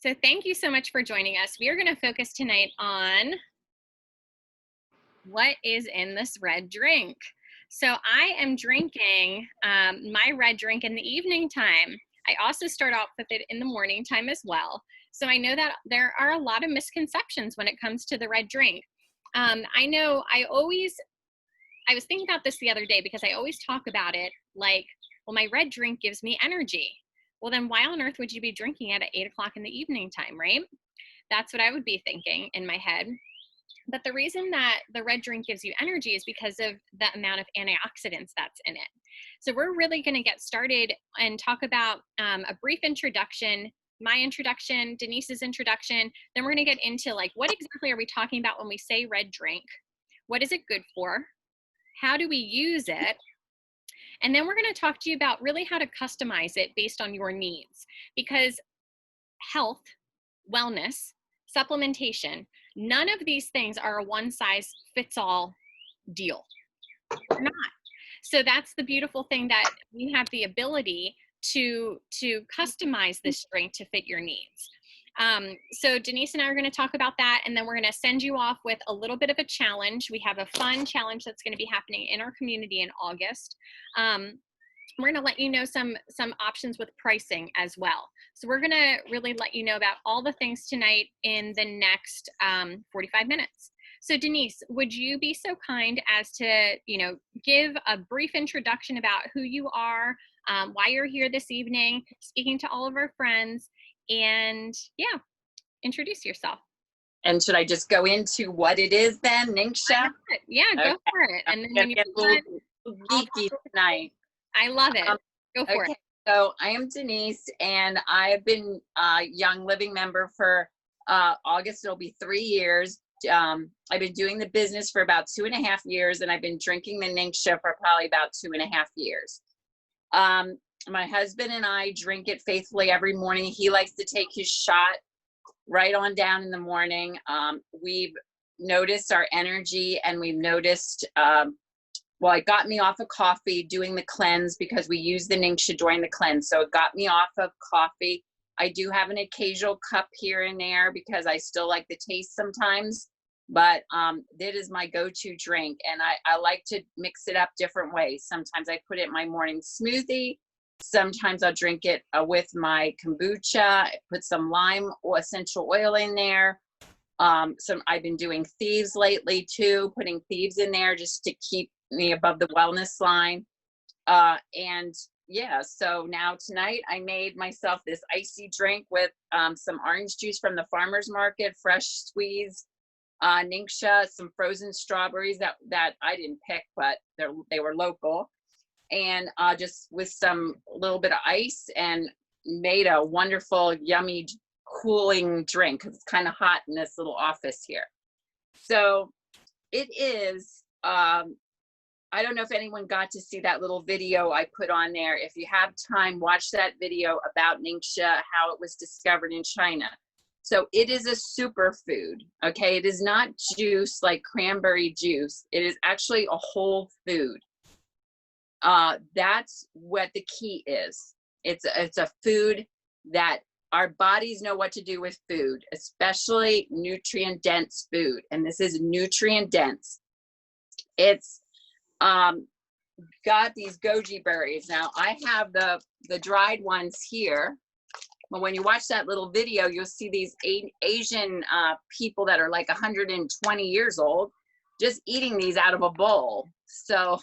So thank you so much for joining us. We are going to focus tonight on what is in this red drink. So I am drinking my red drink in the evening time. I also start off with it in the morning time as well. So I know that there are a lot of misconceptions when it comes to the red drink. I know I was thinking about this the other day because I always talk about it like, well, my red drink gives me energy. Well, then why on earth would you be drinking it at 8 o'clock in the evening time, right? That's what I would be thinking in my head. But the reason that the red drink gives you energy is because of the amount of antioxidants that's in it. So we're really going to get started and talk about a brief introduction, my introduction, Denise's introduction. Then we're going to get into like, what exactly are we talking about when we say red drink? What is it good for? How do we use it? And then we're going to talk to you about really how to customize it based on your needs, because health, wellness, supplementation, none of these things are a one size fits all deal. They're not. So that's the beautiful thing, that we have the ability to customize this drink to fit your needs. So Denise and I are going to talk about that, and then we're going to send you off with a little bit of a challenge. We have a fun challenge that's going to be happening in our community in August. We're going to let you know some options with pricing as well. So we're going to really let you know about all the things tonight in the next 45 minutes. So Denise, would you be so kind as to, give a brief introduction about who you are, why you're here this evening, speaking to all of our friends, and yeah, introduce yourself. And should I just go into what it is then, Ningxia? Yeah, go for it. And then when you're a little geeky tonight. I love it. Go for it. So I am Denise, and I've been a Young Living member for August. It'll be 3 years. I've been doing the business for about 2.5 years, and I've been drinking the Ningxia for probably about 2.5 years. My husband and I drink it faithfully every morning. He likes to take his shot right on down in the morning. We've noticed our energy, and we've noticed, well, it got me off of coffee doing the cleanse, because we use the Ningxia during the cleanse. So it got me off of coffee. I do have an occasional cup here and there because I still like the taste sometimes, but it is my go-to drink, and I like to mix it up different ways. Sometimes I put it in my morning smoothie. Sometimes I'll drink it with my kombucha, put some lime or essential oil in there. I've been doing thieves lately too, putting thieves in there just to keep me above the wellness line. And yeah, so now tonight I made myself this icy drink with some orange juice from the farmer's market, fresh squeezed Ningxia, some frozen strawberries that I didn't pick, but they were local, and just with some little bit of ice, and made a wonderful, yummy, cooling drink, because it's kind of hot in this little office here. So it is, I don't know if anyone got to see that little video I put on there. If you have time, watch that video about Ningxia, how it was discovered in China. So it is a superfood, okay? It is not juice like cranberry juice. It is actually a whole food. That's what the key is. It's a food that our bodies know what to do with food, especially nutrient dense food. And this is nutrient dense. It's got these goji berries. Now I have the dried ones here, but when you watch that little video, you'll see these Asian people that are like 120 years old just eating these out of a bowl. So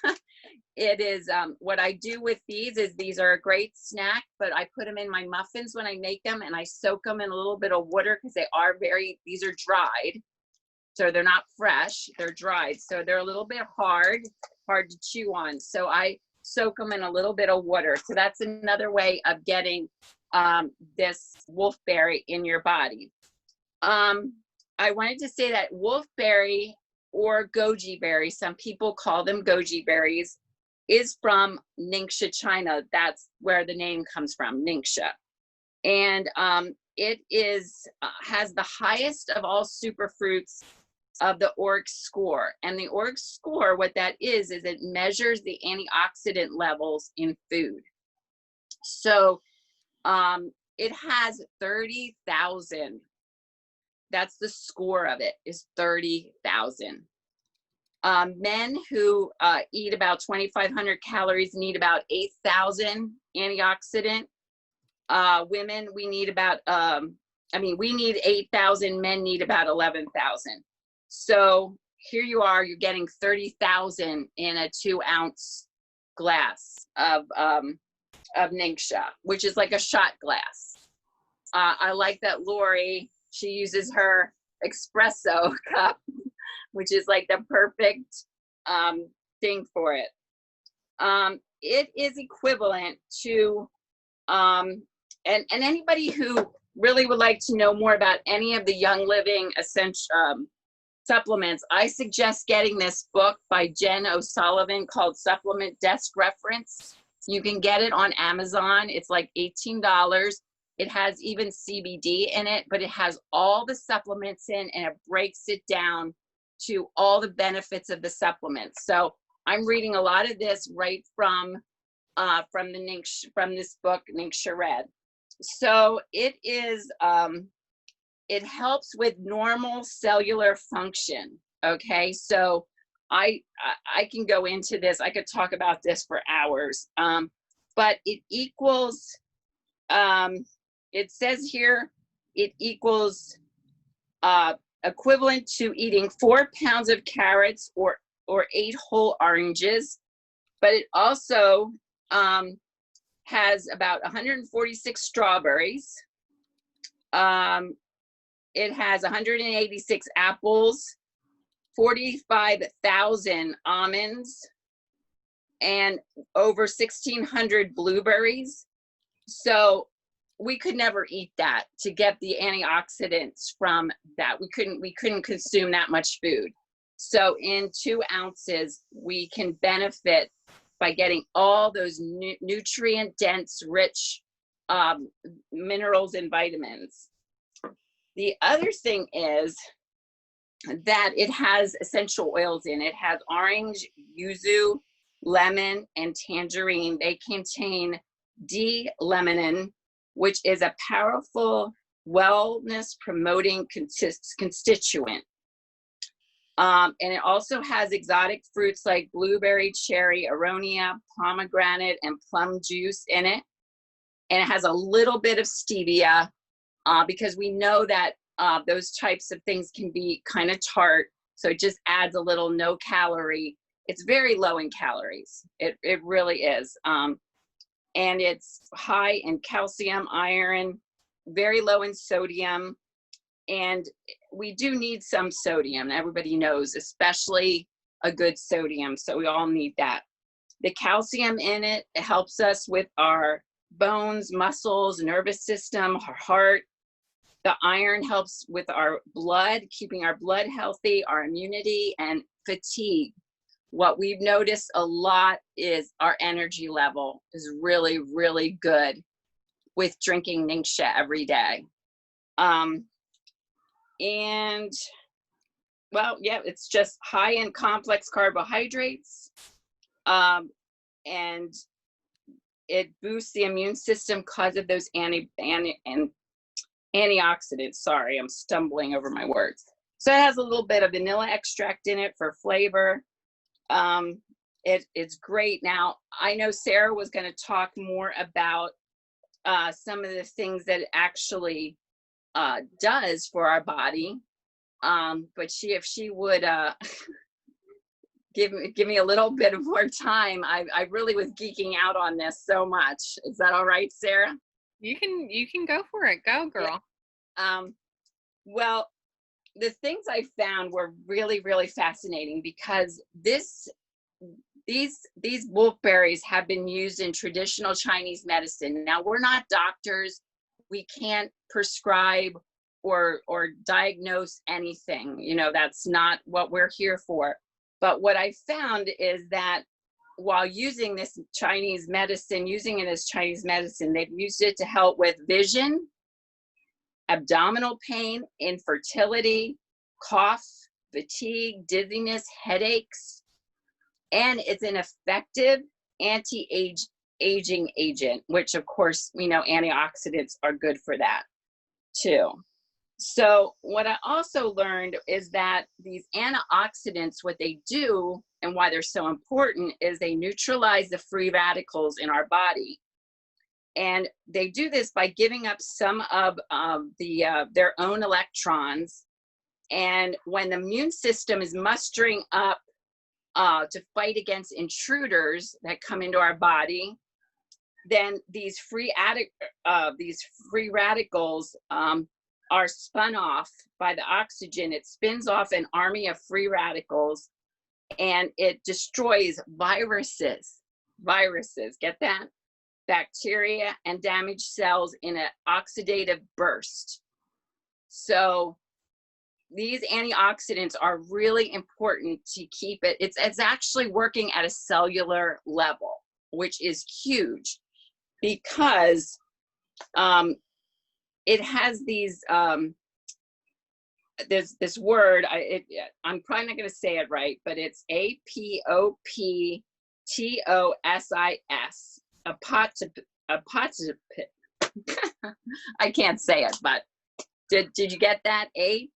it is, what I do with these are a great snack, but I put them in my muffins when I make them, and I soak them in a little bit of water, because these are dried. So they're not fresh, they're dried. So they're a little bit hard to chew on. So I soak them in a little bit of water. So that's another way of getting this wolfberry in your body. I wanted to say that wolfberry, or goji berry, some people call them goji berries, is from Ningxia, China. That's where the name comes from, Ningxia. And it has the highest of all superfruits of the ORAC score. And the ORAC score, what that is it measures the antioxidant levels in food. So it has 30,000. That's the score of it, is 30,000. Men who eat about 2,500 calories need about 8,000 antioxidant. Women, we need about, we need 8,000, men need about 11,000. So here you are, you're getting 30,000 in a 2-ounce glass of Ningxia, which is like a shot glass. I like that Lori, she uses her espresso cup, which is like the perfect thing for it. It is equivalent to, and anybody who really would like to know more about any of the Young Living essential supplements, I suggest getting this book by Jen O'Sullivan called Supplement Desk Reference. You can get it on Amazon. It's like $18. It has even CBD in it, but it has all the supplements in, and it breaks it down to all the benefits of the supplements. So I'm reading a lot of this right from this book, Ningxia Red. So it is, it helps with normal cellular function. Okay, so I can go into this. I could talk about this for hours, but it equals. It says here it equals equivalent to eating 4 pounds of carrots or 8 whole oranges, but it also has about 146 strawberries. It has 186 apples, 45,000 almonds, and over 1,600 blueberries. So we could never eat that to get the antioxidants from that. We couldn't consume that much food. So in 2 ounces, we can benefit by getting all those nutrient dense, rich minerals and vitamins. The other thing is that it has essential oils in it. It has orange, yuzu, lemon, and tangerine. They contain D-limonene, which is a powerful wellness promoting constituent. And it also has exotic fruits like blueberry, cherry, aronia, pomegranate, and plum juice in it. And it has a little bit of stevia because we know that those types of things can be kind of tart. So it just adds a little no calorie. It's very low in calories. It really is. And it's high in calcium, iron, very low in sodium. And we do need some sodium. Everybody knows, especially a good sodium. So we all need that. The calcium in it helps us with our bones, muscles, nervous system, our heart. The iron helps with our blood, keeping our blood healthy, our immunity, and fatigue. What we've noticed a lot is our energy level is really, really good with drinking Ningxia every day. And well, yeah, it's just high in complex carbohydrates, and it boosts the immune system because of those antioxidants. Sorry, I'm stumbling over my words. So it has a little bit of vanilla extract in it for flavor. It's great. Now, I know Sarah was going to talk more about some of the things that it actually does for our body. But if she would give me a little bit of more time, I really was geeking out on this so much. Is that all right, Sarah? You can go for it. Go, girl. Yeah. Well, the things I found were really, really fascinating because these wolfberries have been used in traditional Chinese medicine. Now, we're not doctors. We can't prescribe or diagnose anything. You know, that's not what we're here for. But what I found is that while using this Chinese medicine, using it as Chinese medicine, they've used it to help with vision, abdominal pain, infertility, cough, fatigue, dizziness, headaches, and it's an effective anti-age aging agent, which of course, we know antioxidants are good for that too. So what I also learned is that these antioxidants, what they do and why they're so important is they neutralize the free radicals in our body. And they do this by giving up some of their own electrons. And when the immune system is mustering up to fight against intruders that come into our body, then these free radicals are spun off by the oxygen. It spins off an army of free radicals, and it destroys viruses. Viruses, get that? Bacteria and damaged cells in an oxidative burst. So these antioxidants are really important to keep it. It's actually working at a cellular level, which is huge because it has these, there's this word, I'm probably not going to say it right, but it's APOPTOSIS, I can't say it, but did you get that? APOPTOSIS.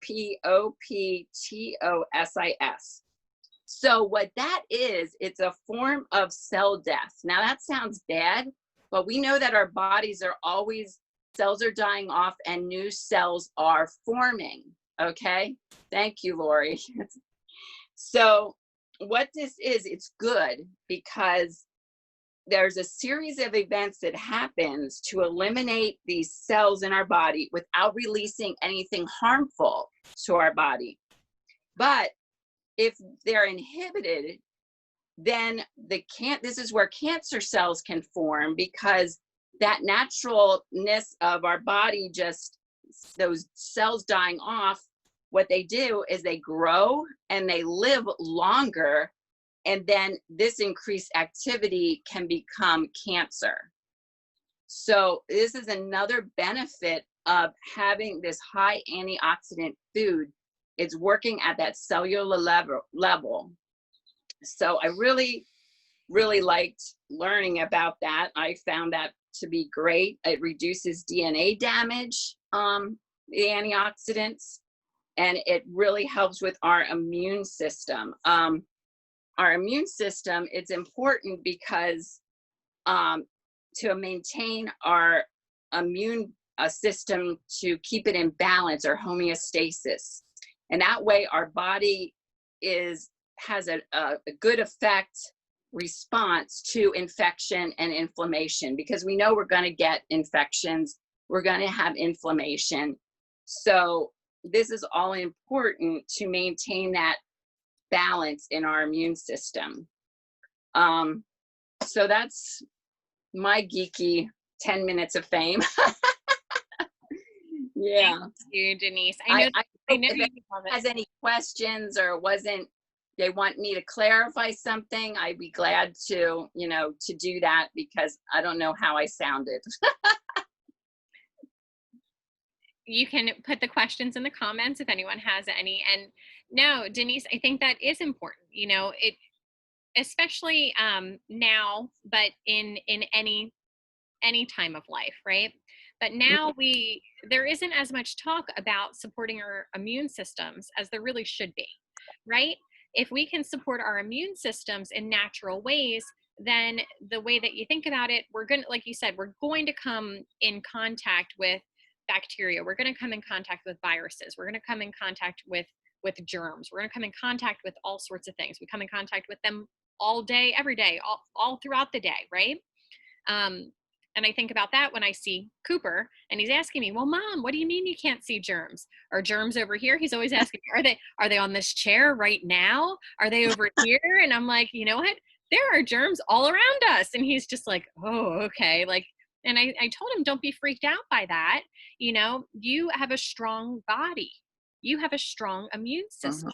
So what that is, it's a form of cell death. Now that sounds bad, but we know that our bodies are always, cells are dying off and new cells are forming. Okay, thank you, Lori. So what this is, it's good because there's a series of events that happens to eliminate these cells in our body without releasing anything harmful to our body. But if they're inhibited, then this is where cancer cells can form, because that naturalness of our body, just those cells dying off, what they do is they grow and they live longer, and then this increased activity can become cancer. So this is another benefit of having this high antioxidant food. It's working at that cellular level. So I really, really liked learning about that. I found that to be great. It reduces DNA damage, the antioxidants, and it really helps with our immune system. Our immune system, it's important because to maintain our immune system, to keep it in balance or homeostasis. And that way our body has a good response to infection and inflammation, because we know we're going to get infections, we're going to have inflammation. So this is all important to maintain that balance in our immune system. So that's my geeky 10 minutes of fame. Yeah. Thank you, Denise. I know if you anyone love it. has any questions or they want me to clarify something, I'd be glad to, to do that, because I don't know how I sounded. You can put the questions in the comments if anyone has any. And no, Denise, I think that is important. It, especially now, but in any time of life, right? But now there isn't as much talk about supporting our immune systems as there really should be, right? If we can support our immune systems in natural ways, then the way that you think about it, we're going to, like you said, we're going to come in contact with bacteria. We're going to come in contact with viruses. We're going to come in contact with germs. We're going to come in contact with all sorts of things. We come in contact with them all day, every day, all throughout the day, right? And I think about that when I see Cooper and he's asking me, well, Mom, what do you mean you can't see germs? Are germs over here? He's always asking me, are they on this chair right now? Are they over here? And I'm like, you know what? There are germs all around us. And he's just like, oh, okay. Like, and I told him, don't be freaked out by that. You have a strong body. You have a strong immune system.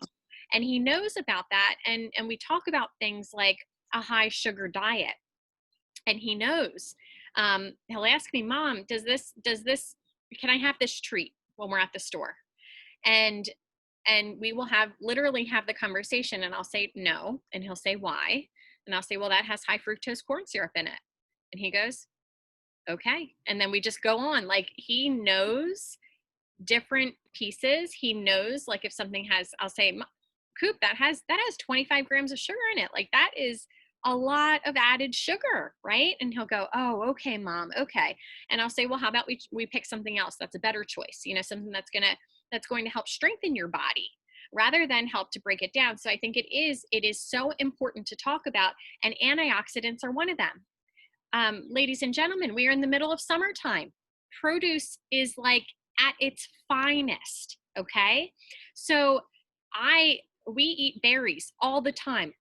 And he knows about that. And we talk about things like a high sugar diet. And he knows. He'll ask me, Mom, can I have this treat when we're at the store? And we will literally have the conversation, and I'll say no. And he'll say, why? And I'll say, well, that has high fructose corn syrup in it. And he goes, okay. And then we just go on. Like, he knows different pieces. He knows, like, if something has, I'll say, Coop, that has 25 grams of sugar in it. Like, that is a lot of added sugar, right? And he'll go, oh, okay, mom, okay. And I'll say, well, how about we pick something else that's a better choice, something that's going to help strengthen your body rather than help to break it down. So I think it is so important to talk about, and antioxidants are one of them. Ladies and gentlemen, we are in the middle of summertime. Produce is like at its finest, okay? So we eat berries all the time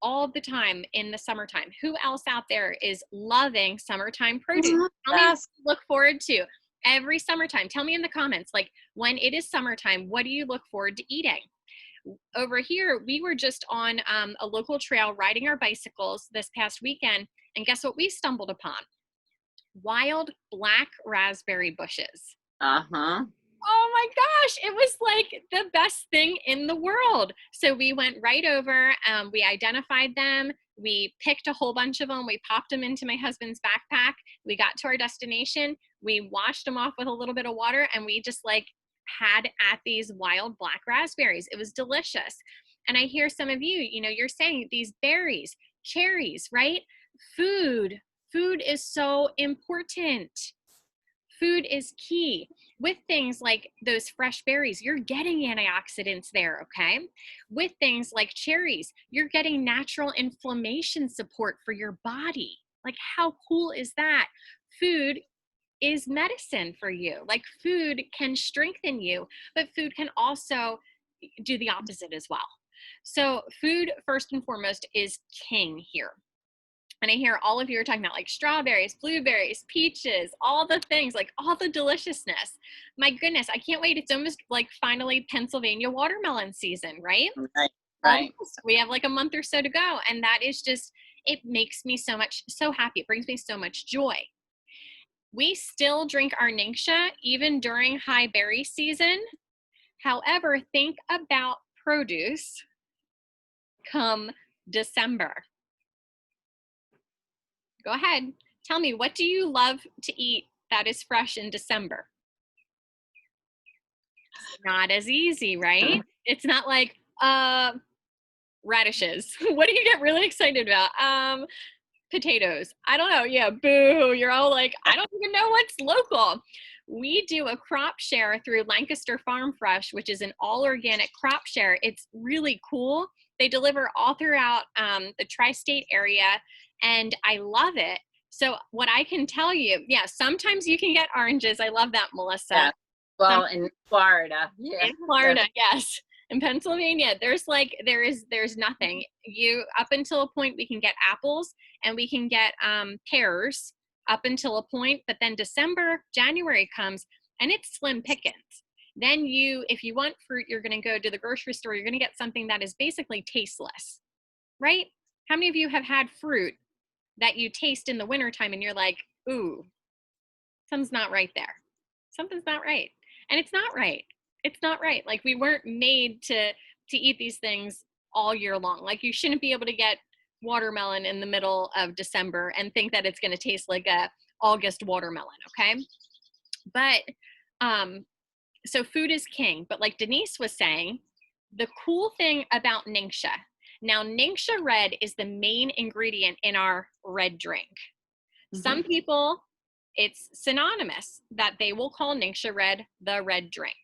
in the summertime. Who else out there is loving summertime produce? Tell me what you look forward to every summertime. Tell me in the comments, like, when it is summertime, what do you look forward to eating? Over here, we were just on a local trail riding our bicycles this past weekend, and guess what we stumbled upon? Wild black raspberry bushes. Uh-huh. Oh my gosh, it was like the best thing in the world. So we went right over, we identified them, we picked a whole bunch of them, we popped them into my husband's backpack, we got to our destination, we washed them off with a little bit of water, and we just like had at these wild black raspberries. It was delicious. And I hear some of you, you're saying these berries, cherries, right? Food is so important. Food is key. With things like those fresh berries, you're getting antioxidants there, okay? With things like cherries, you're getting natural inflammation support for your body. Like, how cool is that? Food is medicine for you. Like, food can strengthen you, but food can also do the opposite as well. So food, first and foremost, is king here. And I hear all of you are talking about like strawberries, blueberries, peaches, all the things, like all the deliciousness. My goodness, I can't wait. It's almost like finally Pennsylvania watermelon season, right? Right. Right. Almost. We have like a month or so to go. And that is just, it makes me so happy. It brings me so much joy. We still drink our Ningxia even during high berry season. However, think about produce come December. Go ahead. Tell me, what do you love to eat that is fresh in December? Not as easy, right? It's not like radishes. What do you get really excited about? Potatoes. I don't know. Yeah, boo. You're all like, I don't even know what's local. We do a crop share through Lancaster Farm Fresh, which is an all organic crop share. It's really cool. They deliver all throughout the tri-state area, and I love it. So what I can tell you, yeah, sometimes you can get oranges. I love that, Melissa. Yeah. Well, in Florida. Yeah. In Florida, yes. In Pennsylvania, there's nothing. Up until a point, we can get apples and we can get pears up until a point, but then December, January comes and it's slim pickings. Then if you want fruit, you're going to go to the grocery store. You're going to get something that is basically tasteless, right? How many of you have had fruit that you taste in the wintertime and you're like, ooh, something's not right there. Something's not right. And it's not right. It's not right. Like, we weren't made to eat these things all year long. Like, you shouldn't be able to get watermelon in the middle of December and think that it's going to taste like a August watermelon. Okay. But, so food is king. But like Denise was saying, the cool thing about Ningxia, now Ningxia Red is the main ingredient in our red drink. Mm-hmm. Some people, it's synonymous that they will call Ningxia Red the red drink.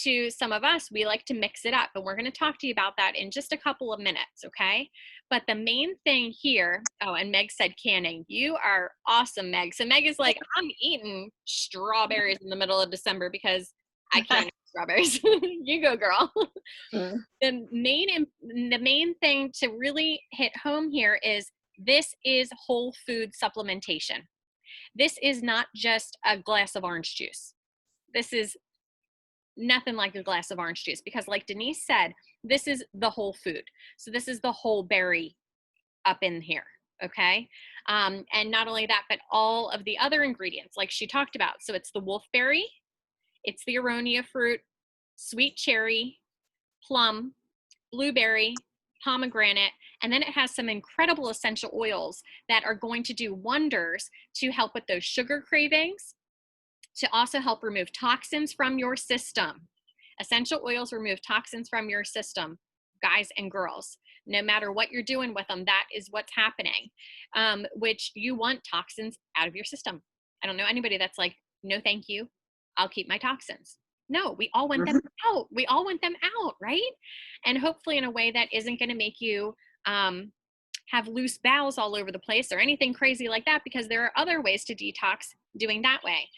To some of us, we like to mix it up, and we're going to talk to you about that in just a couple of minutes, okay? But the main thing here, oh, and Meg said canning. You are awesome, Meg. So Meg is like, I'm eating strawberries in the middle of December because I can't eat strawberries. You go, girl. Mm. The main thing to really hit home here is this is whole food supplementation. This is not just a glass of orange juice. This is nothing like a glass of orange juice, because like Denise said, this is the whole food. So this is the whole berry up in here, okay? And not only that, but all of the other ingredients like she talked about. So it's the wolfberry, it's the aronia fruit, sweet cherry, plum, blueberry, pomegranate, and then it has some incredible essential oils that are going to do wonders to help with those sugar cravings, to also help remove toxins from your system. Essential oils remove toxins from your system, guys and girls. No matter what you're doing with them, that is what's happening, which you want toxins out of your system. I don't know anybody that's like, no, thank you. I'll keep my toxins. No, we all want them out. We all want them out, right? And hopefully in a way that isn't going to make you have loose bowels all over the place or anything crazy like that, because there are other ways to detox doing that way.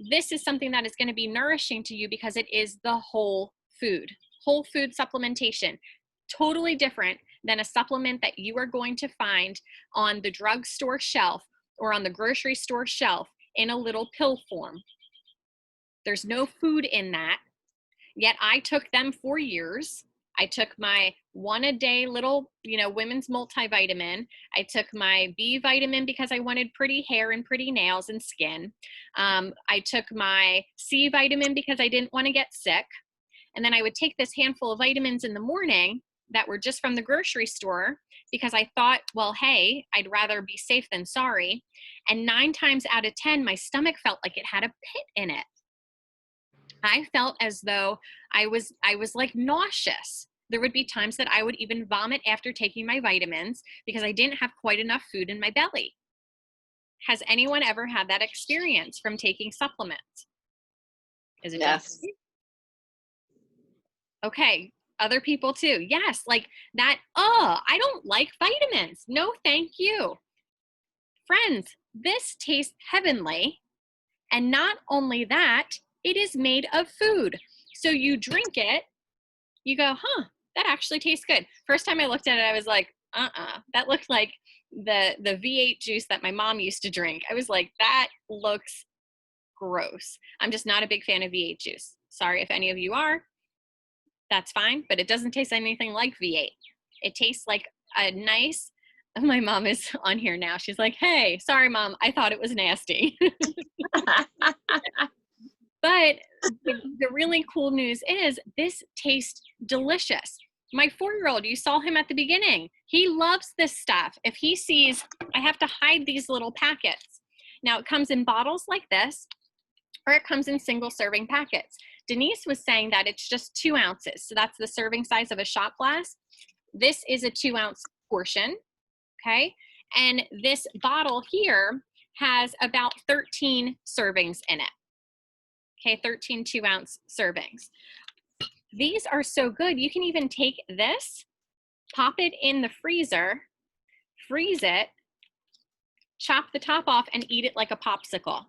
This is something that is going to be nourishing to you because it is the whole food supplementation. Totally different than a supplement that you are going to find on the drugstore shelf or on the grocery store shelf in a little pill form. There's no food in that. Yet I took them for years. I took my 1 a day little, women's multivitamin. I took my B vitamin because I wanted pretty hair and pretty nails and skin. I took my C vitamin because I didn't want to get sick. And then I would take this handful of vitamins in the morning that were just from the grocery store because I thought, well, hey, I'd rather be safe than sorry. And 9 times out of 10, my stomach felt like it had a pit in it. I felt as though I was like nauseous. There would be times that I would even vomit after taking my vitamins because I didn't have quite enough food in my belly. Has anyone ever had that experience from taking supplements? Is it Yes. just me? Okay, other people too. Yes, like that, I don't like vitamins. No, thank you. Friends, this tastes heavenly. And not only that, it is made of food. So you drink it, you go, that actually tastes good. First time I looked at it, I was like, that looked like the V8 juice that my mom used to drink. I was like, that looks gross. I'm just not a big fan of V8 juice. Sorry if any of you are, that's fine, but it doesn't taste anything like V8. It tastes like a nice, my mom is on here now. She's like, hey, sorry, Mom, I thought it was nasty. But the really cool news is this tastes delicious. My 4-year-old, you saw him at the beginning. He loves this stuff. If he sees, I have to hide these little packets. Now it comes in bottles like this, or it comes in single serving packets. Denise was saying that it's just 2 ounces. So that's the serving size of a shot glass. This is a 2-ounce portion, okay? And this bottle here has about 13 servings in it. Okay, 13 2-ounce servings. These are so good. You can even take this, pop it in the freezer, freeze it, chop the top off, and eat it like a popsicle.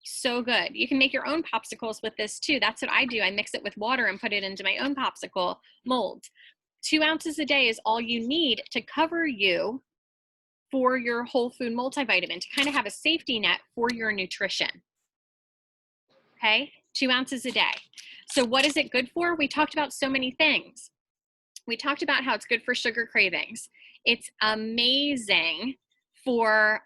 So good. You can make your own popsicles with this too. That's what I do. I mix it with water and put it into my own popsicle molds. 2 ounces a day is all you need to cover you for your whole food multivitamin, to kind of have a safety net for your nutrition. Okay, 2 ounces a day. So what is it good for? We talked about so many things. We talked about how it's good for sugar cravings. It's amazing for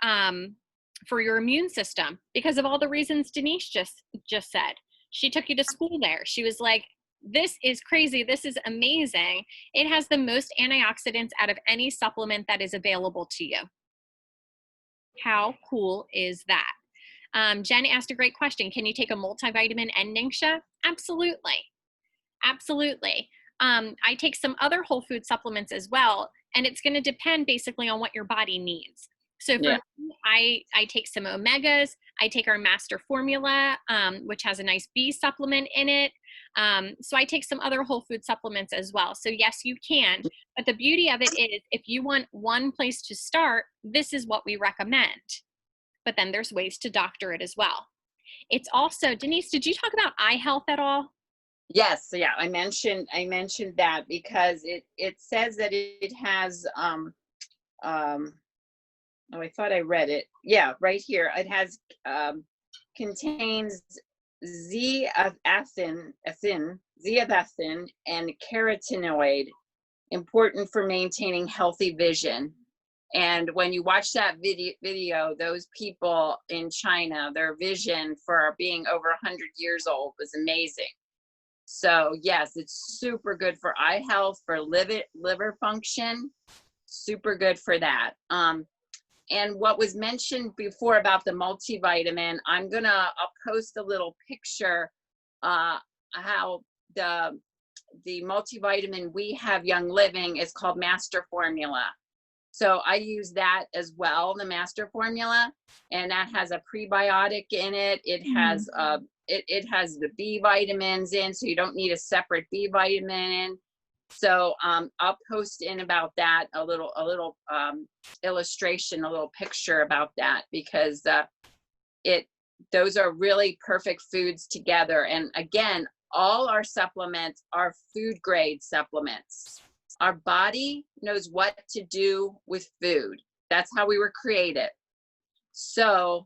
your immune system because of all the reasons Denise just said. She took you to school there. She was like, this is crazy. This is amazing. It has the most antioxidants out of any supplement that is available to you. How cool is that? Jen asked a great question. Can you take a multivitamin and Ningxia? Absolutely. Absolutely. I take some other whole food supplements as well, and it's going to depend basically on what your body needs. So for me, I take some omegas. I take our master formula, which has a nice B supplement in it. So I take some other whole food supplements as well. So yes, you can. But the beauty of it is if you want one place to start, this is what we recommend. But then there's ways to doctor it as well. It's also, Denise, did you talk about eye health at all? Yes, yeah, I mentioned that because it says that it has oh, I thought I read it. Yeah, right here. It has contains zeaxanthin and carotenoid, important for maintaining healthy vision. And when you watch that video, those people in China, their vision for being over 100 years old was amazing. So yes, it's super good for eye health, for liver function, super good for that. And what was mentioned before about the multivitamin, I'll post a little picture, how the multivitamin we have Young Living is called Master Formula. So I use that as well, the Master Formula, and that has a prebiotic in it. It has it has the B vitamins in, so you don't need a separate B vitamin in. So I'll post in about that a little illustration, a little picture about that, because those are really perfect foods together. And again, all our supplements are food grade supplements. Our body knows what to do with food. That's how we were created. So,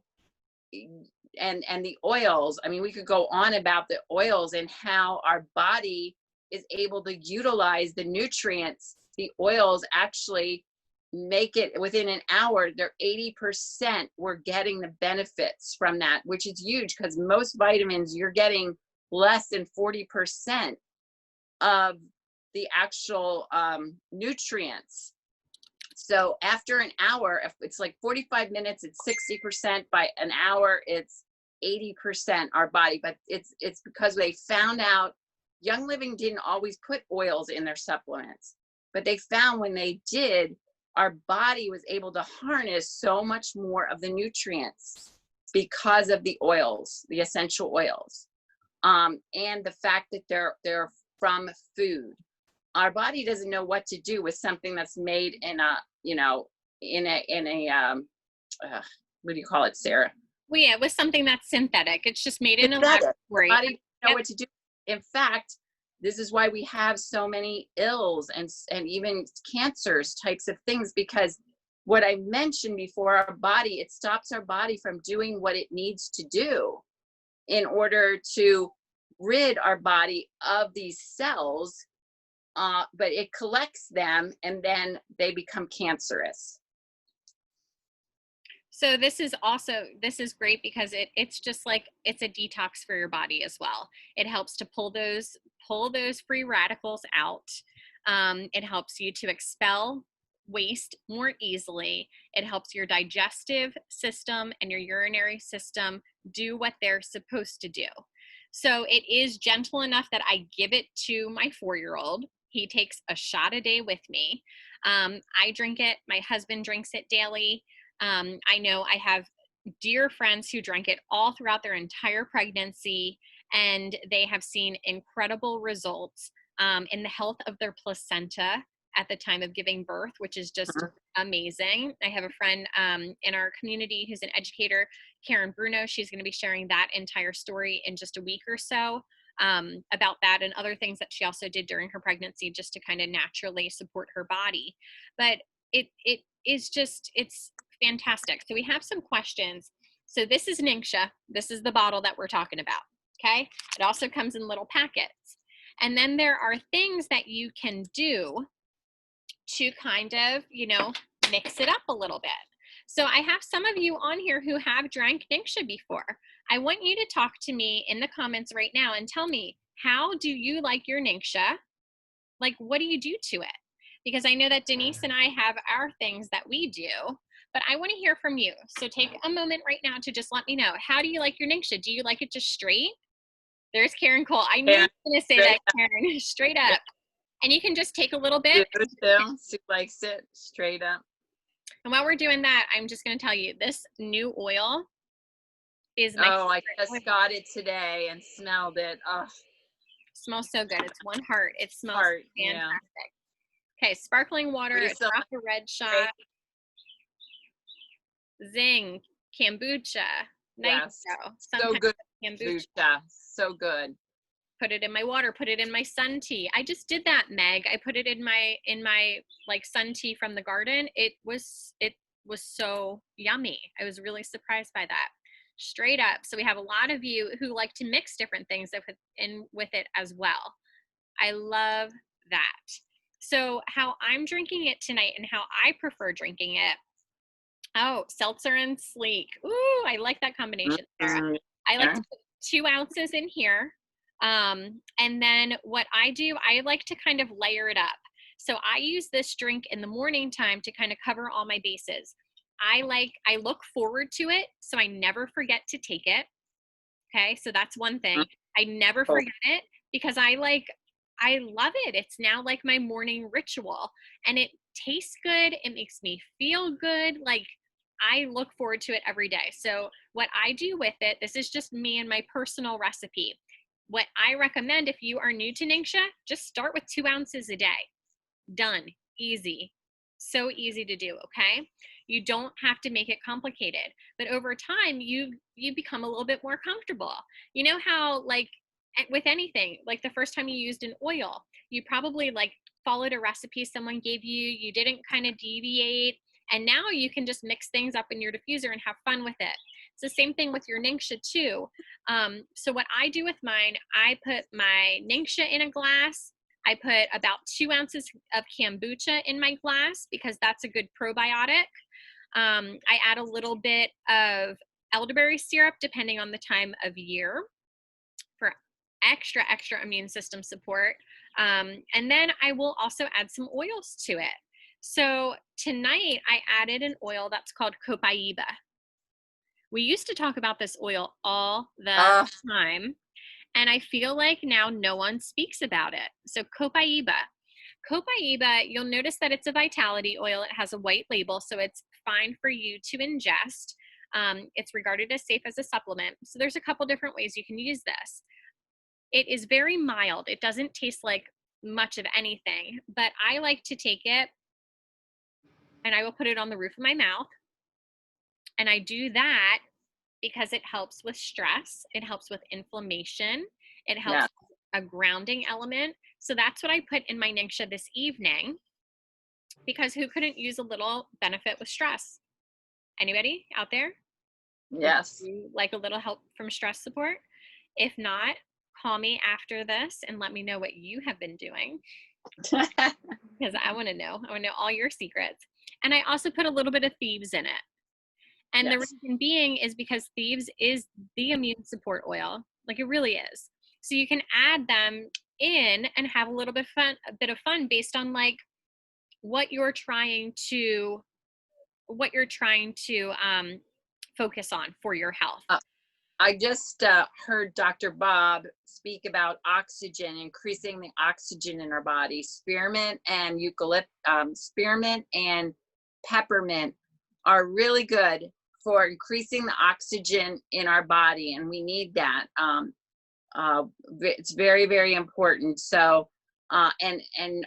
and the oils, I mean, we could go on about the oils and how our body is able to utilize the nutrients. The oils actually make it within an hour, they're 80%, we're getting the benefits from that, which is huge, because most vitamins you're getting less than 40% of the actual nutrients. So after an hour, if it's like 45 minutes, it's 60%. By an hour, it's 80% our body. But it's because they found out Young Living didn't always put oils in their supplements, but they found when they did, our body was able to harness so much more of the nutrients because of the oils, the essential oils, and the fact that they're from food. Our body doesn't know what to do with something that's made in a, what do you call it, Sarah? Well, yeah, with something that's synthetic. It's just made in a Synthetic. laboratory. The body doesn't know what to do. In fact, this is why we have so many ills and even cancers types of things, because what I mentioned before, our body, it stops our body from doing what it needs to do in order to rid our body of these cells, but it collects them and then they become cancerous. So this is great because it's just like, it's a detox for your body as well. It helps to pull those free radicals out. It helps you to expel waste more easily. It helps your digestive system and your urinary system do what they're supposed to do. So it is gentle enough that I give it to my 4-year-old. He takes a shot a day with me. I drink it. My husband drinks it daily. I know I have dear friends who drank it all throughout their entire pregnancy, and they have seen incredible results in the health of their placenta at the time of giving birth, which is just amazing. I have a friend in our community who's an educator, Karen Bruno. She's going to be sharing that entire story in just a week or so, about that and other things that she also did during her pregnancy just to kind of naturally support her body. But it is just, it's fantastic. So we have some questions. So this is Ningxia. This is the bottle that we're talking about. Okay. It also comes in little packets. And then there are things that you can do to kind of, mix it up a little bit. So I have some of you on here who have drank Ningxia before. I want you to talk to me in the comments right now and tell me, how do you like your Ningxia? Like, what do you do to it? Because I know that Denise and I have our things that we do, but I want to hear from you. So take a moment right now to just let me know, how do you like your Ningxia? Do you like it just straight? There's Karen Cole. I knew you were going to say that, Karen. Straight up. And you can just take a little bit. She likes it straight up. And while we're doing that, I'm just going to tell you, this new oil is my I just got it today and smelled it. Oh, smells so good. It's one heart. It smells fantastic. Yeah. Okay, sparkling water, a drop of red shot, Zing, kombucha, yes. So good. Kombucha, so good. Put it in my water, put it in my sun tea. I just did that, Meg. I put it in my like sun tea from the garden. It was so yummy. I was really surprised by that. Straight up. So we have a lot of you who like to mix different things with it as well. I love that. So how I'm drinking it tonight and how I prefer drinking it. Oh, seltzer and sleek. Ooh, I like that combination, Sarah. I like to put 2 ounces in here. And then what I do, I like to kind of layer it up. So I use this drink in the morning time to kind of cover all my bases. I look forward to it, so I never forget to take it. Okay, so that's one thing. I never Oh, forget it because I love it. It's now like my morning ritual, and it tastes good. It makes me feel good. Like, I look forward to it every day. So what I do with it, this is just me and my personal recipe. What I recommend if you are new to Ningxia, just start with 2 ounces a day. Done. Easy. So easy to do, okay? You don't have to make it complicated. But over time, you become a little bit more comfortable. You know how, like, with anything, like the first time you used an oil, you probably like followed a recipe someone gave you, you didn't kind of deviate, and now you can just mix things up in your diffuser and have fun with it. It's the same thing with your Ningxia too. So what I do with mine, I put my Ningxia in a glass. I put about 2 ounces of kombucha in my glass because that's a good probiotic. I add a little bit of elderberry syrup depending on the time of year for extra immune system support. And then I will also add some oils to it. So tonight I added an oil that's called copaiba. We used to talk about this oil all the uh, time, and I feel like now no one speaks about it. So copaiba. Copaiba, you'll notice that it's a vitality oil. It has a white label, so it's fine for you to ingest. It's regarded as safe as a supplement. So there's a couple different ways you can use this. It is very mild. It doesn't taste like much of anything, but I like to take it and I will put it on the roof of my mouth. And I do that because it helps with stress, it helps with inflammation, it yeah. helps with a grounding element. So that's what I put in my Ningxia this evening, because who couldn't use a little benefit with stress? Anybody out there? Would Yes. you like a little help from stress support? If not, call me after this and let me know what you have been doing, because I want to know. I want to know all your secrets. And I also put a little bit of thieves in it. And the Yes. reason being is because thieves is the immune support oil. Like, it really is. So you can add them in and have a bit of fun based on like what you're trying to focus on for your health. Uh, I just heard Dr. Bob speak about oxygen, increasing the oxygen in our body. Spearmint and peppermint are really good for increasing the oxygen in our body, and we need that. It's very, very important. So, and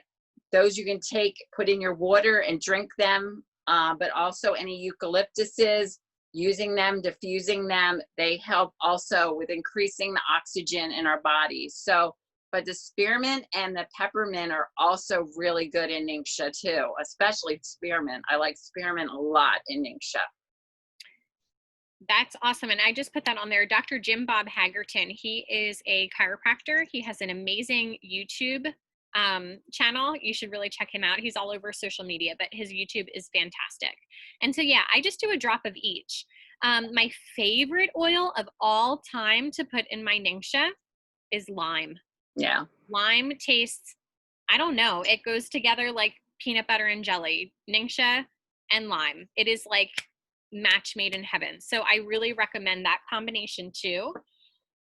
those you can take, put in your water and drink them. But also any eucalyptuses, using them, diffusing them, they help also with increasing the oxygen in our bodies. So, but the spearmint and the peppermint are also really good in Ningxia too, especially spearmint. I like spearmint a lot in Ningxia. That's awesome. And I just put that on there. Dr. Jim Bob Hagerton, he is a chiropractor. He has an amazing YouTube channel. You should really check him out. He's all over social media, but his YouTube is fantastic. And so, yeah, I just do a drop of each. My favorite oil of all time to put in my Ningxia is lime. Yeah. Lime tastes, I don't know, it goes together like peanut butter and jelly. Ningxia and lime. It is like match made in heaven. So I really recommend that combination too.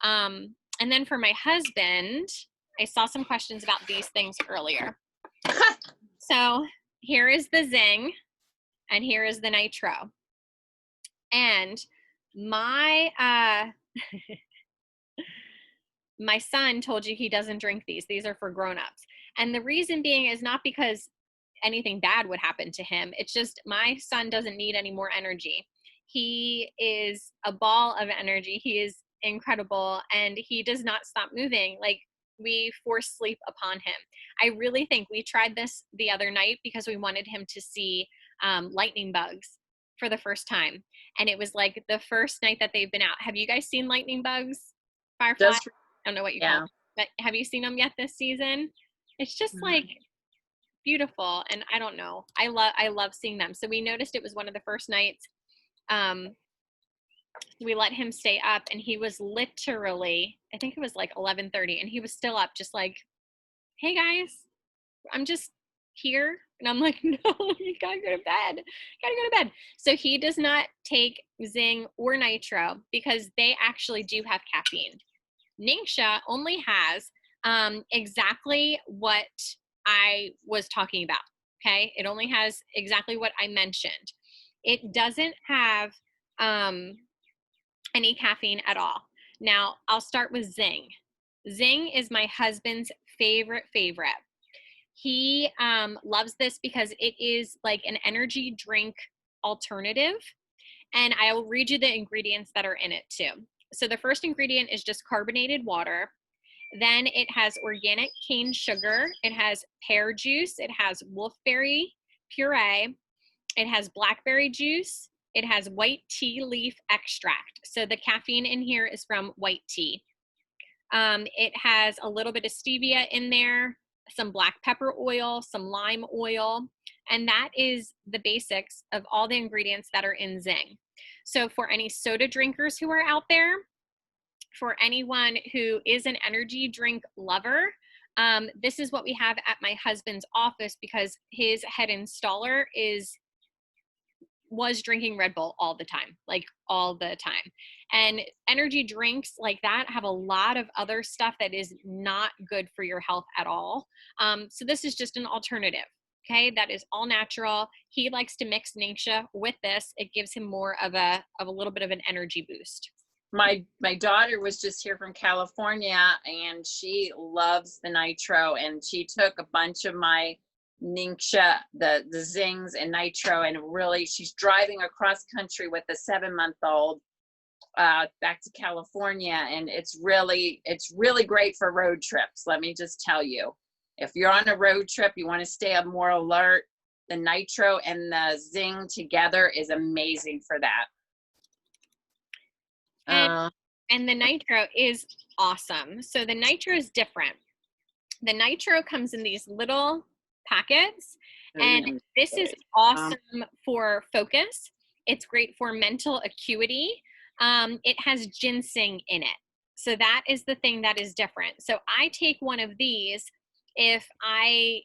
And then for my husband, I saw some questions about these things earlier. So here is the Zing and here is the Nitro. And my my son told you he doesn't drink these. These are for grown-ups. And the reason being is not because anything bad would happen to him. It's just my son doesn't need any more energy. He is a ball of energy. He is incredible and he does not stop moving. Like, we force sleep upon him. I really think we tried this the other night because we wanted him to see lightning bugs for the first time. And it was like the first night that they've been out. Have you guys seen lightning bugs? Fireflies? Just, I don't know what you call yeah. them, but have you seen them yet this season? It's just like beautiful, and I don't know. I love seeing them. So we noticed it was one of the first nights. Um, we let him stay up, and he was literally, I think it was like 11:30, and he was still up just like, hey guys, I'm just here. And I'm like, no, you gotta go to bed. You gotta go to bed. So he does not take Zing or Nitro because they actually do have caffeine. Ningxia only has exactly what I was talking about. Okay. It only has exactly what I mentioned. It doesn't have any caffeine at all. Now, I'll start with Zing. Zing is my husband's favorite. He loves this because it is like an energy drink alternative. And I'll read you the ingredients that are in it too. So the first ingredient is just carbonated water. Then it has organic cane sugar. It has pear juice. It has wolfberry puree. It has blackberry juice. It has white tea leaf extract. So the caffeine in here is from white tea. It has a little bit of stevia in there, some black pepper oil, some lime oil, and that is the basics of all the ingredients that are in Zing. So for any soda drinkers who are out there, for anyone who is an energy drink lover, this is what we have at my husband's office because his head installer was drinking Red Bull all the time, like all the time. And energy drinks like that have a lot of other stuff that is not good for your health at all. So this is just an alternative. Okay, that is all natural. He likes to mix Ningxia with this. It gives him more of a little bit of an energy boost. My daughter was just here from California, and she loves the Nitro, and she took a bunch of my Ningxia, the Zings and Nitro, and really she's driving across country with a 7-month-old back to California, and it's really great for road trips. Let me just tell you, if you're on a road trip, you want to stay up more alert, the Nitro and the Zing together is amazing for that. And the Nitro is awesome. So the Nitro is different. The Nitro comes in these little packets, and this is awesome for focus. It's great for mental acuity. It has ginseng in it. So that is the thing that is different. So I take one of these if I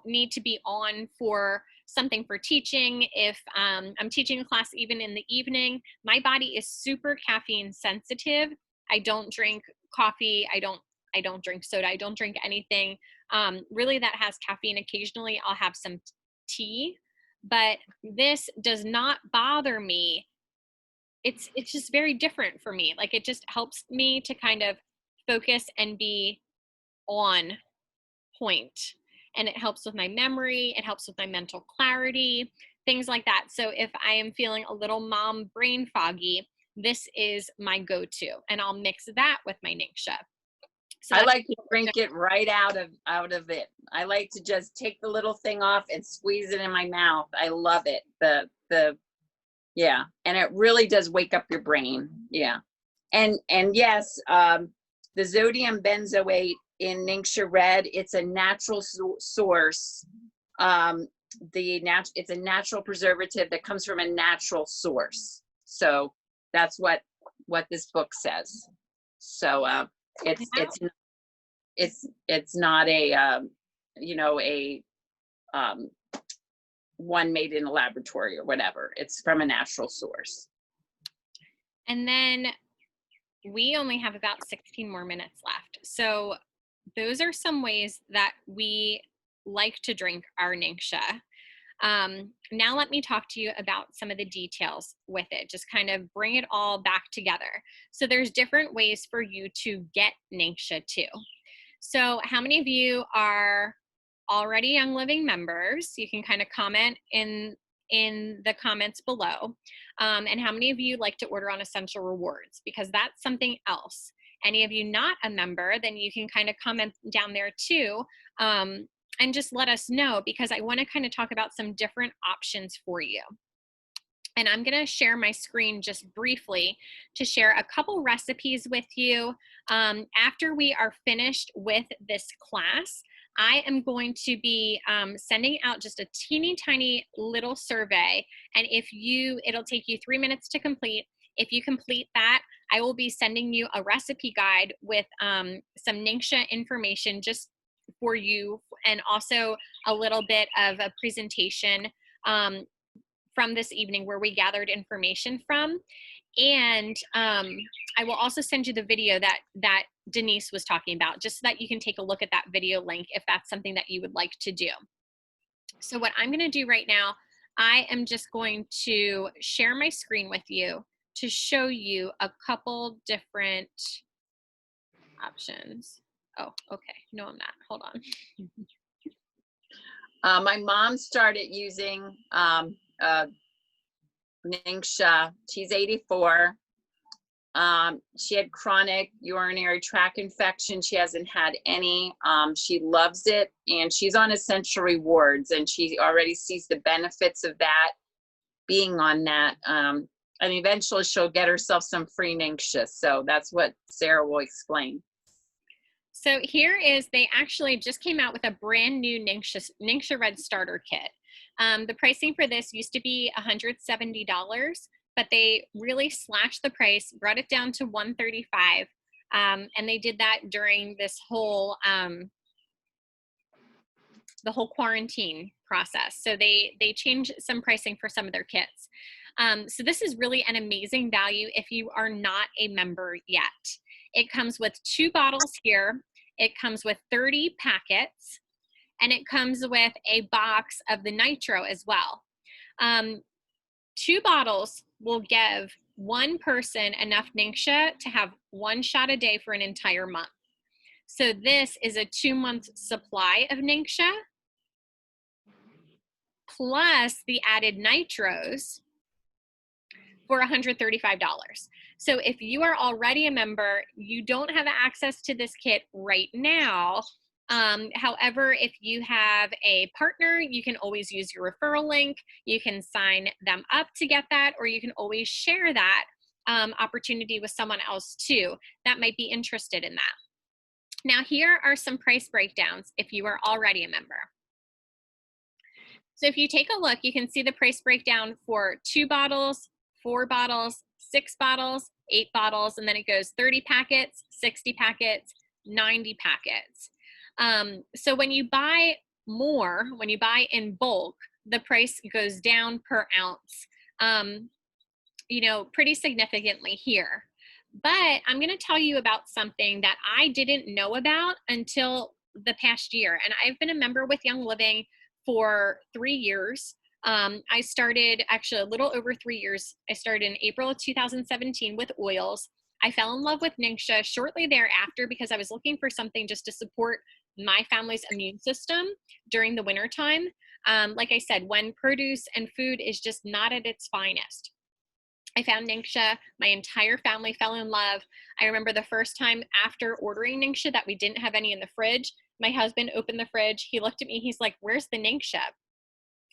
need to be on for something for teaching. If I'm teaching a class even in the evening, my body is super caffeine sensitive. I don't drink coffee. I don't drink soda. I don't drink anything really that has caffeine. Occasionally I'll have some tea, but this does not bother me. It's just very different for me. Like it just helps me to kind of focus and be on point. And it helps with my memory. It helps with my mental clarity, things like that. So if I am feeling a little mom brain foggy, this is my go-to, and I'll mix that with my Ningxia. So I like to drink it right out of it. I like to just take the little thing off and squeeze it in my mouth. I love it. Yeah, and it really does wake up your brain. Yeah, and yes, the sodium benzoate in Ningxia Red, it's a natural source. It's a natural preservative that comes from a natural source. So that's what this book says. So it's not a one made in a laboratory or whatever. It's from a natural source. And then we only have about 16 more minutes left. So those are some ways that we like to drink our Ningxia. Now let me talk to you about some of the details with it, just kind of bring it all back together. So there's different ways for you to get Ningxia too. So how many of you are already Young Living members? You can kind of comment in the comments below. And how many of you like to order on Essential Rewards? Because that's something else. Any of you not a member, then you can kind of comment down there too. And just let us know, because I want to kind of talk about some different options for you. And I'm going to share my screen just briefly to share a couple recipes with you. After we are finished with this class, I am going to be sending out just a teeny tiny little survey. And it'll take you 3 minutes to complete. If you complete that, I will be sending you a recipe guide with some Ningxia information just for you, and also a little bit of a presentation from this evening where we gathered information from. And I will also send you the video that Denise was talking about, just so that you can take a look at that video link if that's something that you would like to do. So what I'm going to do right now, I am just going to share my screen with you to show you a couple different options. Oh, okay. No, I'm not. Hold on. My mom started using Ningxia. She's 84. She had chronic urinary tract infection. She hasn't had any. She loves it, and she's on Essential Rewards, and she already sees the benefits of that, being on that. And eventually she'll get herself some free Ningxia. So that's what Sarah will explain. So here is, they actually just came out with a brand new Ningxia Red starter kit. The pricing for this used to be $170, but they really slashed the price, brought it down to $135. And they did that during this whole, the whole quarantine process. So they changed some pricing for some of their kits. So this is really an amazing value if you are not a member yet. It comes with 2 bottles here. It comes with 30 packets, and it comes with a box of the nitro as well. 2 bottles will give one person enough Ningxia to have 1 shot a day for an entire month. So this is a 2-month supply of Ningxia, plus the added nitros for $135. So if you are already a member, you don't have access to this kit right now. However, if you have a partner, you can always use your referral link. You can sign them up to get that, or you can always share that opportunity with someone else too that might be interested in that. Now, here are some price breakdowns if you are already a member. So if you take a look, you can see the price breakdown for 2 bottles, 4 bottles, 6 bottles, 8 bottles, and then it goes 30 packets, 60 packets, 90 packets. So when you buy more, when you buy in bulk, the price goes down per ounce, you know, pretty significantly here. But I'm going to tell you about something that I didn't know about until the past year. And I've been a member with Young Living for 3 years. I started actually a little over 3 years. I started in April of 2017 with oils. I fell in love with Ningxia shortly thereafter because I was looking for something just to support my family's immune system during the winter time. Like I said, when produce and food is just not at its finest. I found Ningxia. My entire family fell in love. I remember the first time after ordering Ningxia that we didn't have any in the fridge. My husband opened the fridge. He looked at me. He's like, "Where's the Ningxia?"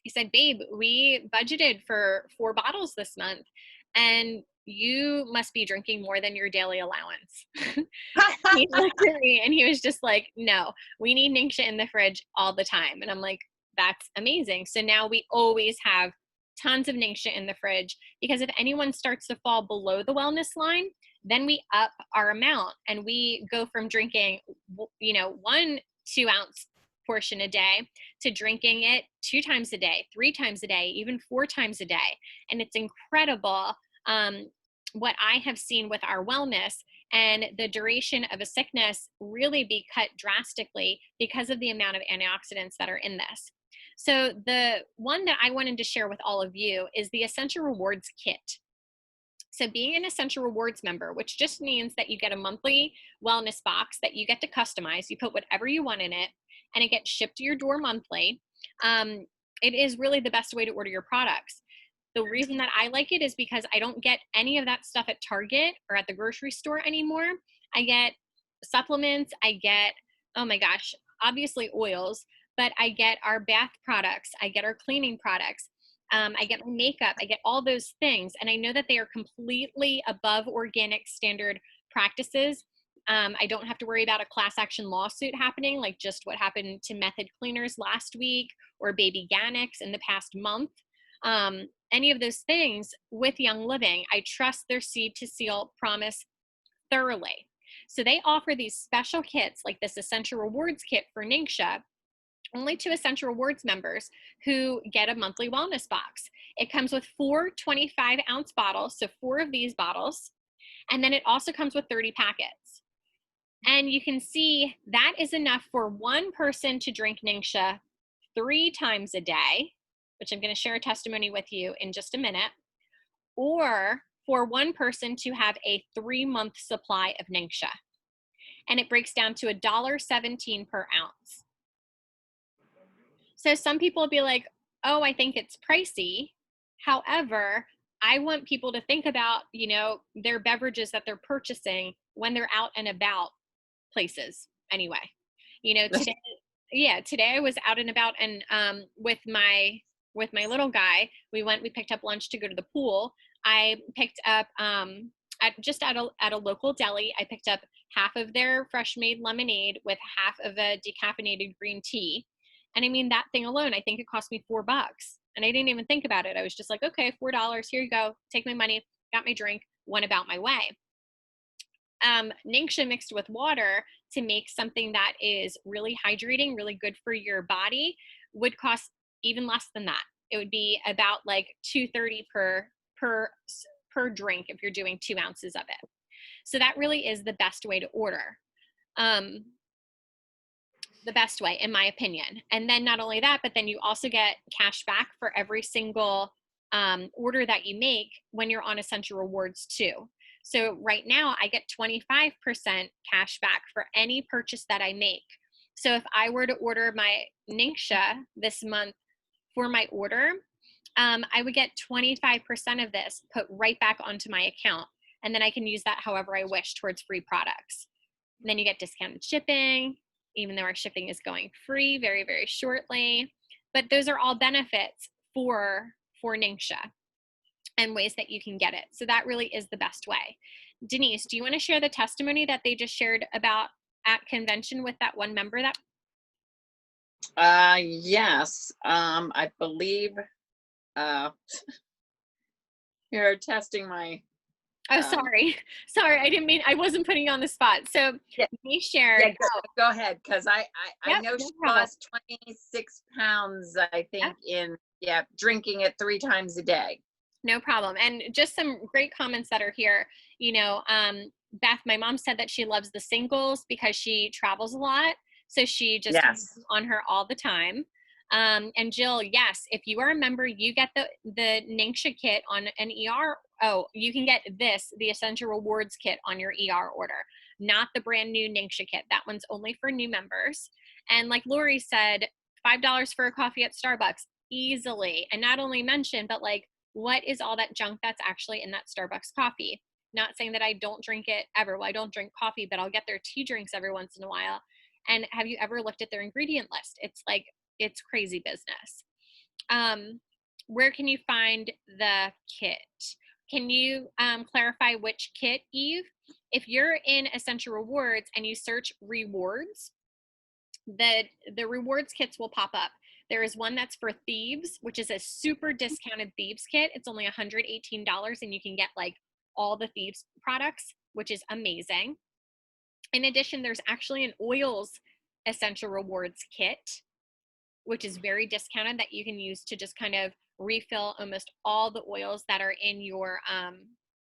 He said, "Babe, we budgeted for 4 bottles this month, and you must be drinking more than your daily allowance." He looked at me and he was just like, "No, we need Ningxia in the fridge all the time." And I'm like, "That's amazing." So now we always have tons of Ningxia in the fridge, because if anyone starts to fall below the wellness line, then we up our amount and we go from drinking, you know, 1 2-ounce portion a day to drinking it 2 times a day, 3 times a day, even 4 times a day. And it's incredible what I have seen with our wellness, and the duration of a sickness really be cut drastically because of the amount of antioxidants that are in this. So the one that I wanted to share with all of you is the Essential Rewards Kit. So being an Essential Rewards member, which just means that you get a monthly wellness box that you get to customize. You put whatever you want in it, and it gets shipped to your door monthly. It is really the best way to order your products. The reason that I like it is because I don't get any of that stuff at Target or at the grocery store anymore. I get supplements, I get, oh my gosh, obviously oils, but I get our bath products, I get our cleaning products, I get my makeup, I get all those things. And I know that they are completely above organic standard practices. I don't have to worry about a class action lawsuit happening, like just what happened to Method Cleaners last week or Baby Ganix in the past month. any of those things with Young Living, I trust their seed to seal promise thoroughly. So they offer these special kits like this Essential Rewards kit for Ningxia only to Essential Rewards members who get a monthly wellness box. It comes with 4 25-ounce bottles, so 4 of these bottles, and then it also comes with 30 packets. And you can see that is enough for one person to drink Ningxia 3 times a day, which I'm going to share a testimony with you in just a minute, or for one person to have a 3-month supply of Ningxia. And it breaks down to $1.17 per ounce. So some people will be like, oh, I think it's pricey. However, I want people to think about, their beverages that they're purchasing when they're out and about places anyway. Today I was out and about, and with my little guy, we picked up lunch to go to the pool. I picked up at a local deli, I picked up half of their fresh made lemonade with half of a decaffeinated green tea. And I mean, that thing alone, I think it cost me $4. And I didn't even think about it. I was just like, okay, $4, here you go. Take my money, got my drink, went about my way. Ningxia mixed with water to make something that is really hydrating, really good for your body would cost even less than that. It would be about like $2.30 per drink if you're doing 2 ounces of it. So that really is the best way to order. The best way, in my opinion. And then not only that, but then you also get cash back for every single order that you make when you're on Essential Rewards too. So right now I get 25% cash back for any purchase that I make. So if I were to order my Ningxia this month for my order, I would get 25% of this put right back onto my account. And then I can use that however I wish towards free products. And then you get discounted shipping, even though our shipping is going free very, very shortly. But those are all benefits for Ningxia and ways that you can get it. So that really is the best way. Denise, do you want to share the testimony that they just shared about at convention with that one member that? Yes, I believe you're testing my. Oh, sorry. I didn't mean, I wasn't putting you on the spot. So Yeah, we shared. yeah, go ahead, because I know no she problem. lost 26 pounds, I think, in drinking it 3 times a day. No problem. And just some great comments that are here. Beth, my mom said that she loves the singles because she travels a lot. So she just has them on her all the time. And Jill, yes, if you are a member, you get the Ningxia kit on an ER. Oh, you can get the Essential Rewards kit on your ER order, not the brand new Ningxia kit. That one's only for new members. And like Lori said, $5 for a coffee at Starbucks, easily. And not only mention, but like, what is all that junk that's actually in that Starbucks coffee? Not saying that I don't drink it ever. Well, I don't drink coffee, but I'll get their tea drinks every once in a while. And have you ever looked at their ingredient list? It's crazy business. Where can you find the kit? Can you clarify which kit, Eve? If you're in Essential Rewards and you search rewards, the rewards kits will pop up. There is one that's for Thieves, which is a super discounted Thieves kit. It's only $118 and you can get like all the Thieves products, which is amazing. In addition, there's actually an oils Essential Rewards kit, which is very discounted that you can use to just kind of refill almost all the oils that are in your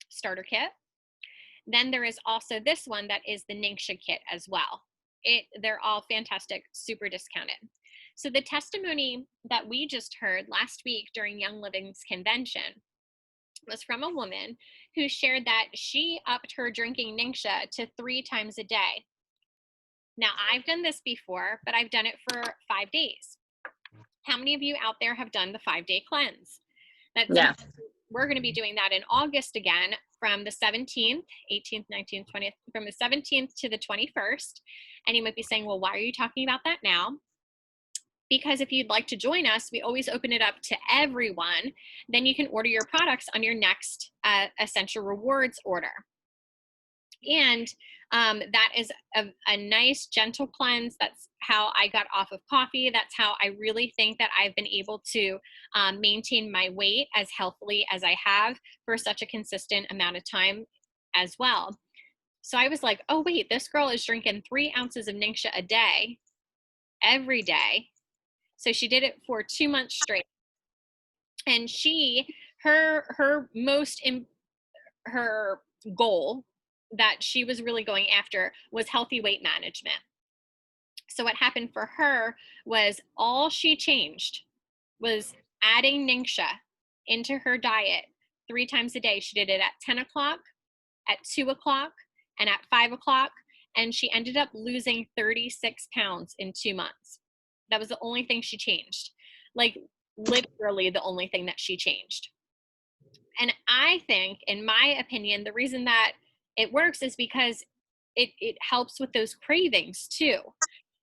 starter kit. Then there is also this one that is the Ningxia kit as well. They're all fantastic, super discounted. So the testimony that we just heard last week during Young Living's convention was from a woman who shared that she upped her drinking Ningxia to 3 times a day. Now, I've done this before, but I've done it for 5 days. How many of you out there have done the 5-day cleanse? We're going to be doing that in August again from the 17th, 18th, 19th, 20th, from the 17th to the 21st. And you might be saying, well, why are you talking about that now? Because if you'd like to join us, we always open it up to everyone. Then you can order your products on your next Essential Rewards order. And that is a nice, gentle cleanse that's how I got off of coffee. That's how I really think that I've been able to maintain my weight as healthily as I have for such a consistent amount of time as well. So I was like, oh, wait, this girl is drinking 3 ounces of Ningxia a day, every day. So she did it for 2 months straight. And her goal that she was really going after was healthy weight management. So what happened for her was all she changed was adding Ningxia into her diet 3 times a day. She did it at 10 o'clock, at 2 o'clock, and at 5 o'clock. And she ended up losing 36 pounds in 2 months. That was the only thing she changed. Like literally the only thing that she changed. And I think, in my opinion, the reason that it works is because it helps with those cravings too.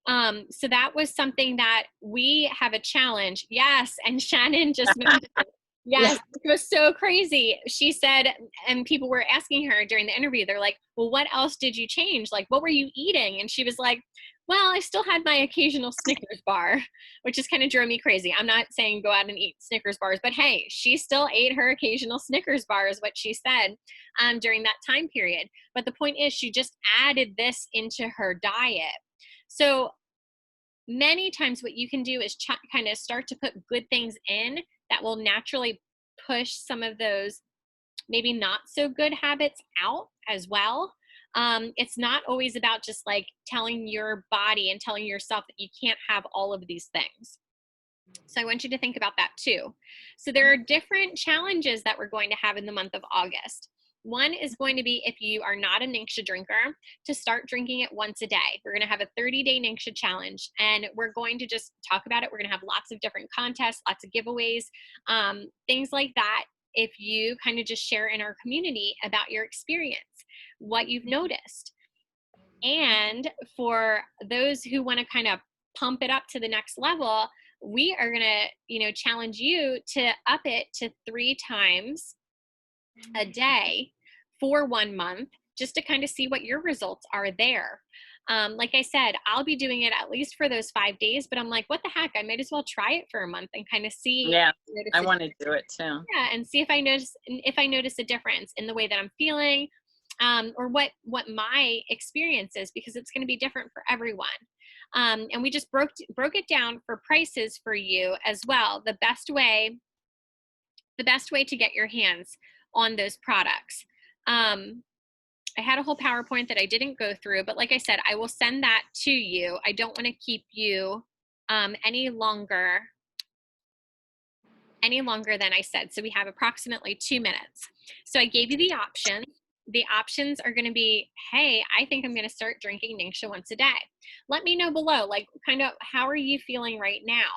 So that was something that we have a challenge. Yes. And Shannon just mentioned, Yeah. yes, it was so crazy. She said, and people were asking her during the interview, they're like, well, what else did you change? Like, what were you eating? And she was like, well, I still had my occasional Snickers bar, which just kind of drove me crazy. I'm not saying go out and eat Snickers bars, but hey, she still ate her occasional Snickers bar, is what she said during that time period. But the point is, she just added this into her diet. So many times what you can do is kind of start to put good things in that will naturally push some of those maybe not so good habits out as well. It's not always about just like telling your body and telling yourself that you can't have all of these things. So I want you to think about that too. So there are different challenges that we're going to have in the month of August. One is going to be, if you are not a Ningxia drinker, to start drinking it once a day. We're going to have a 30-day Ningxia challenge, and we're going to just talk about it. We're going to have lots of different contests, lots of giveaways, things like that. If you kind of just share in our community about your experience, what you've noticed. And for those who want to kind of pump it up to the next level, we are going to, challenge you to up it to 3 times a day for 1 month, just to kind of see what your results are there. Like I said, I'll be doing it at least for those 5 days, but I'm like, what the heck? I might as well try it for a month and kind of see. Yeah, I want to do it too. Yeah, and see if I notice a difference in the way that I'm feeling, or what my experience is, because it's going to be different for everyone. And we just broke it down for prices for you as well. The best way to get your hands on those products. I had a whole PowerPoint that I didn't go through, but like I said, I will send that to you. I don't want to keep you any longer than I said. So we have approximately 2 minutes. So I gave you the options. The options are going to be, hey, I think I'm going to start drinking Ningxia once a day. Let me know below, like, kind of, how are you feeling right now?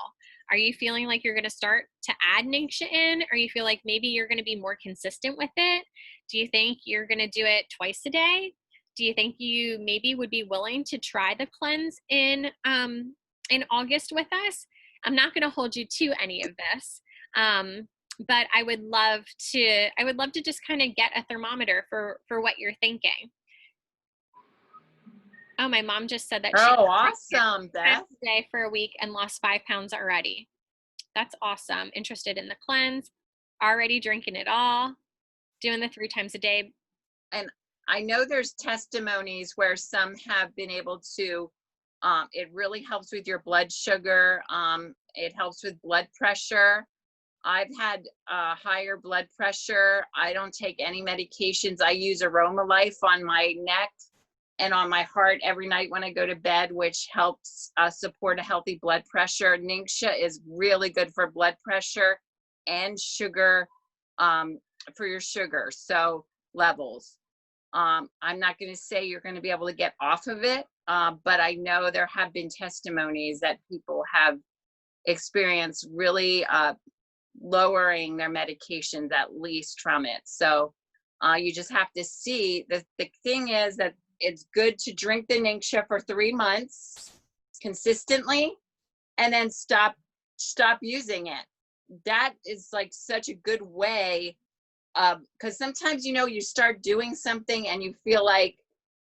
Are you feeling like you're going to start to add Ningxia in? Or you feel like maybe you're going to be more consistent with it? Do you think you're going to do it twice a day? Do you think you maybe would be willing to try the cleanse in August with us? I'm not going to hold you to any of this. But I would love to just kind of get a thermometer for what you're thinking. Oh, my mom just said that she awesome, Beth. day for a week and lost 5 pounds already. That's awesome. Interested in the cleanse, already drinking it all, doing the 3 times a day. And I know there's testimonies where some have been able to, it really helps with your blood sugar. It helps with blood pressure. I've had higher blood pressure. I don't take any medications. I use Aroma Life on my neck and on my heart every night when I go to bed, which helps support a healthy blood pressure. Ningxia is really good for blood pressure and sugar, for your sugar levels. I'm not going to say you're going to be able to get off of it, but I know there have been testimonies that people have experienced really lowering their medications, at least from it. So you just have to see. The thing is that it's good to drink the Ningxia for 3 months consistently and then stop using it. That is like such a good way, because sometimes, you start doing something and you feel like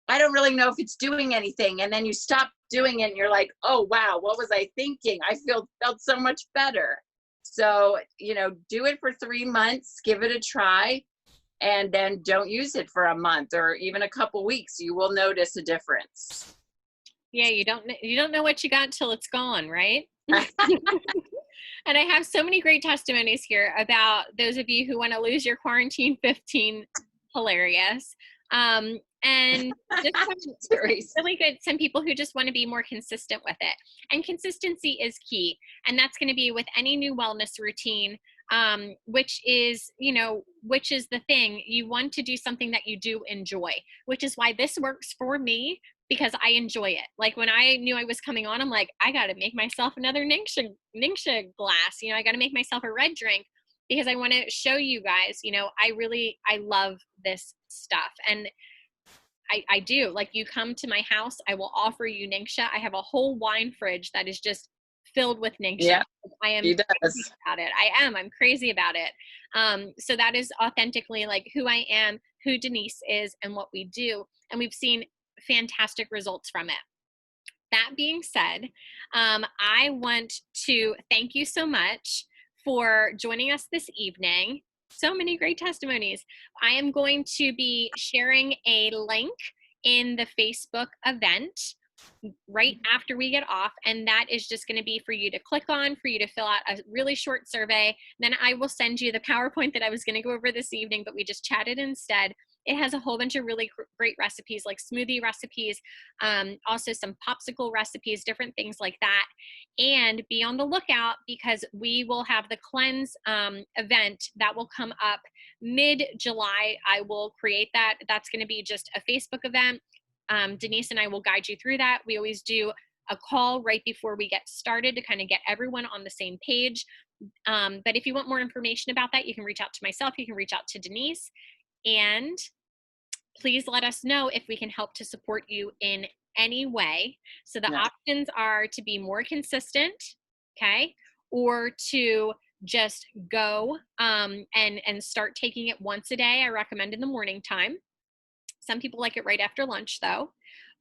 I don't really know if it's doing anything. And then you stop doing it and you're like, oh, wow, what was I thinking? I felt so much better. So, do it for 3 months, give it a try, and then don't use it for a month or even a couple weeks. You will notice a difference. Yeah, you don't know what you got till it's gone, right? And I have so many great testimonies here about those of you who want to lose your quarantine 15. Hilarious. And just really good. Some people who just want to be more consistent with it. And consistency is key. And that's going to be with any new wellness routine, which is the thing. You want to do something that you do enjoy, which is why this works for me, because I enjoy it. Like when I knew I was coming on, I'm like, I got to make myself another Ningxia glass. I got to make myself a red drink because I want to show you guys, I love this stuff. And I do. Like, you come to my house, I will offer you Ningxia. I have a whole wine fridge that is just filled with Ningxia. Yeah, I am he crazy does. about it. I'm crazy about it. So that is authentically like who I am, who Denise is, and what we do. And we've seen fantastic results from it. That being said, I want to thank you so much for joining us this evening. So many great testimonies. I am going to be sharing a link in the Facebook event right after we get off, and that is just going to be for you to click on, for you to fill out a really short survey. Then I will send you the PowerPoint that I was going to go over this evening, but we just chatted instead. It has a whole bunch of really great recipes, like smoothie recipes, also some popsicle recipes, different things like that. And be on the lookout, because we will have the cleanse event that will come up mid-July. I will create that. That's going to be just a Facebook event. Denise and I will guide you through that. We always do a call right before we get started to kind of get everyone on the same page. But if you want more information about that, you can reach out to myself. You can reach out to Denise. And please let us know if we can help to support you in any way. So the options are to be more consistent, okay, or to just go and start taking it once a day. I recommend in the morning time. Some people like it right after lunch, though.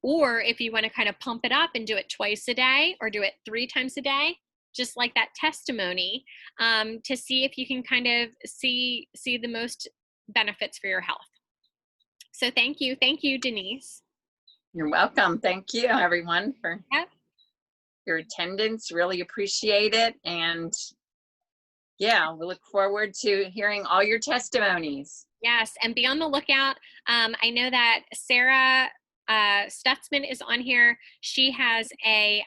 Or if you want to kind of pump it up and do it twice a day or do it 3 times a day, just like that testimony, to see if you can kind of see the most benefits for your health. So thank you, Denise. You're welcome. Thank you, everyone, for your attendance. Really appreciate it. And yeah, we look forward to hearing all your testimonies. Yes, and be on the lookout. I know that Sarah Stutzman is on here. She has a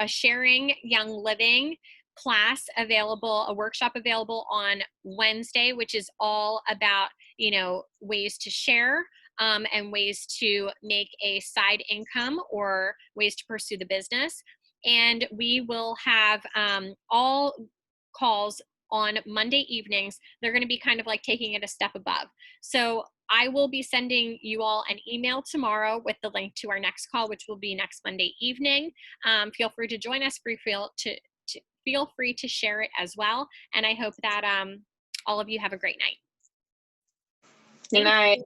Sharing Young Living class available, a workshop available on Wednesday, which is all about, ways to share and ways to make a side income or ways to pursue the business. And we will have all calls on Monday evenings. They're going to be kind of like taking it a step above. So I will be sending you all an email tomorrow with the link to our next call, which will be next Monday evening. Feel free to join us. Feel free to share it as well. And I hope that all of you have a great night. Good night.